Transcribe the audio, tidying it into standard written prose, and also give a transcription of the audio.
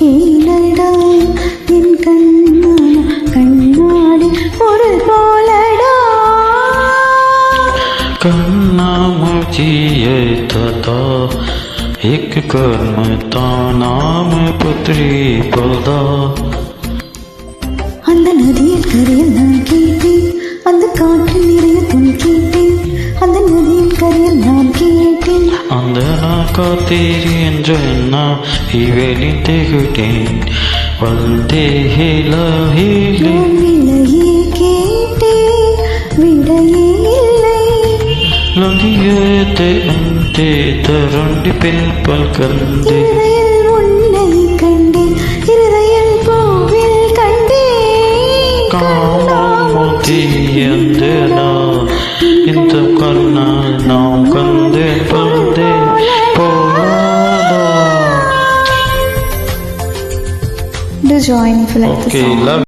ஏனடா என் கண்ணான கண்ணாடி ஒரு போலடா मुझे था एक कर्मता नाम पुत्री पदा அந்த நதியில் கரையில் நான் கேட்டேன் அந்த காற்று நிறைய துணி கேட்டேன் அந்த நதியில் கரையில் நான் கேட்டேன் அந்த நான் காத்தேரி என்ற நான் இவெளி தேகிட்டேன் வந்தே ஹிலஹிலே விலையே கேட்டேன் விடையே இல்லை लगिए अंते तरंडी पिल्पल कंदे இருதயில் உன்னை கண்டேன் இருதயில் பூவில் கண்டேன் कामोती अंधेरा इंत करना नाम कंदे पर्दे पोदा Do join if you like the Okay, song. love